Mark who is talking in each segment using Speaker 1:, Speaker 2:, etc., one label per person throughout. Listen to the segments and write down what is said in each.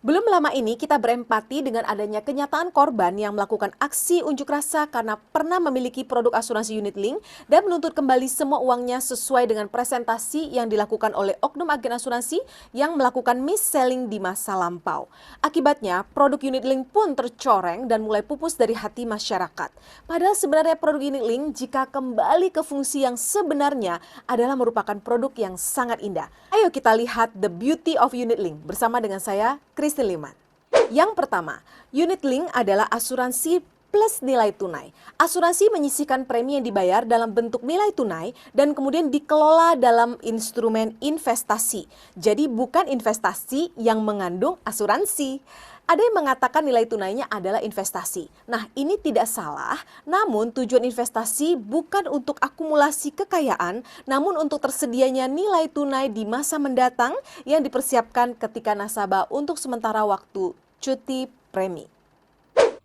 Speaker 1: Belum lama ini kita berempati dengan adanya kenyataan korban yang melakukan aksi unjuk rasa karena pernah memiliki produk asuransi unit link dan menuntut kembali semua uangnya sesuai dengan presentasi yang dilakukan oleh oknum agen asuransi yang melakukan mis-selling di masa lampau. Akibatnya, produk unit link pun tercoreng dan mulai pupus dari hati masyarakat. Padahal sebenarnya produk unit link jika kembali ke fungsi yang sebenarnya adalah merupakan produk yang sangat indah. Ayo kita lihat the beauty of unit link bersama dengan saya, Christine Liman. Yang pertama, unit link adalah asuransi plus nilai tunai. Asuransi menyisihkan premi yang dibayar dalam bentuk nilai tunai dan kemudian dikelola dalam instrumen investasi. Jadi bukan investasi yang mengandung asuransi. Ada yang mengatakan nilai tunainya adalah investasi. Nah, ini tidak salah, namun tujuan investasi bukan untuk akumulasi kekayaan, namun untuk tersedianya nilai tunai di masa mendatang yang dipersiapkan ketika nasabah untuk sementara waktu cuti premi.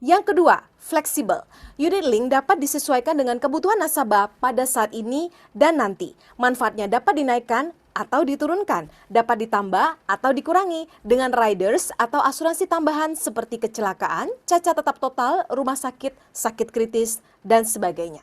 Speaker 1: Yang kedua, fleksibel. Unit link dapat disesuaikan dengan kebutuhan nasabah pada saat ini dan nanti. Manfaatnya dapat dinaikkan atau diturunkan, dapat ditambah atau dikurangi dengan riders atau asuransi tambahan seperti kecelakaan, cacat tetap total, rumah sakit, sakit kritis, dan sebagainya.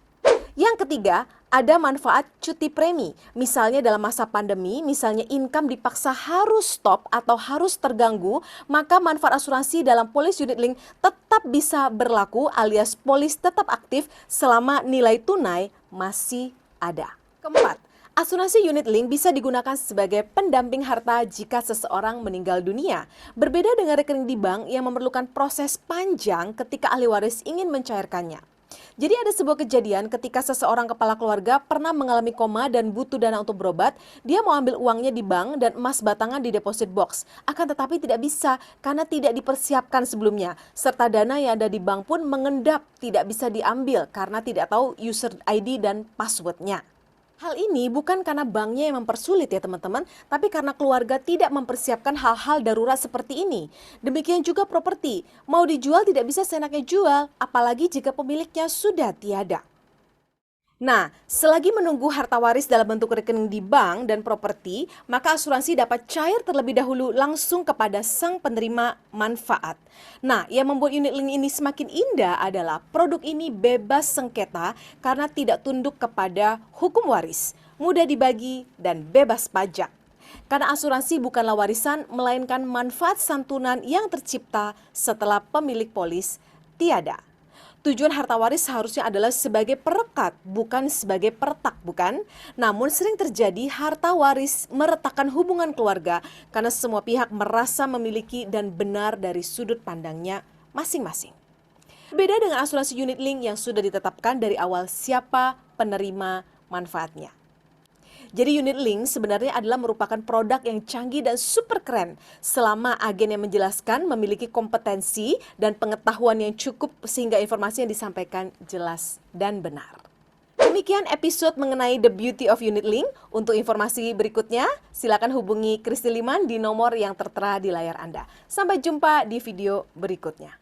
Speaker 1: Yang ketiga, ada manfaat cuti premi. Misalnya dalam masa pandemi, misalnya income dipaksa harus stop atau harus terganggu, maka manfaat asuransi dalam polis unit link tetap bisa berlaku alias polis tetap aktif selama nilai tunai masih ada. Keempat, asuransi unit link bisa digunakan sebagai pendamping harta jika seseorang meninggal dunia. Berbeda dengan rekening di bank yang memerlukan proses panjang ketika ahli waris ingin mencairkannya. Jadi ada sebuah kejadian ketika seseorang kepala keluarga pernah mengalami koma dan butuh dana untuk berobat, dia mau ambil uangnya di bank dan emas batangan di deposit box. Akan tetapi tidak bisa karena tidak dipersiapkan sebelumnya. Serta dana yang ada di bank pun mengendap, tidak bisa diambil karena tidak tahu user ID dan passwordnya. Hal ini bukan karena banknya yang mempersulit ya teman-teman, tapi karena keluarga tidak mempersiapkan hal-hal darurat seperti ini. Demikian juga properti, mau dijual tidak bisa seenaknya jual, apalagi jika pemiliknya sudah tiada. Nah, selagi menunggu harta waris dalam bentuk rekening di bank dan properti, maka asuransi dapat cair terlebih dahulu langsung kepada sang penerima manfaat. Nah, yang membuat unit link ini semakin indah adalah produk ini bebas sengketa karena tidak tunduk kepada hukum waris, mudah dibagi, dan bebas pajak. Karena asuransi bukanlah warisan, melainkan manfaat santunan yang tercipta setelah pemilik polis tiada. Tujuan harta waris seharusnya adalah sebagai perekat, bukan sebagai peretak, bukan? Namun sering terjadi harta waris meretakkan hubungan keluarga karena semua pihak merasa memiliki dan benar dari sudut pandangnya masing-masing. Beda dengan asuransi unit link yang sudah ditetapkan dari awal siapa penerima manfaatnya. Jadi unit link sebenarnya adalah merupakan produk yang canggih dan super keren selama agen yang menjelaskan memiliki kompetensi dan pengetahuan yang cukup sehingga informasi yang disampaikan jelas dan benar. Demikian episode mengenai the beauty of unit link. Untuk informasi berikutnya, silakan hubungi Christine Liman di nomor yang tertera di layar Anda. Sampai jumpa di video berikutnya.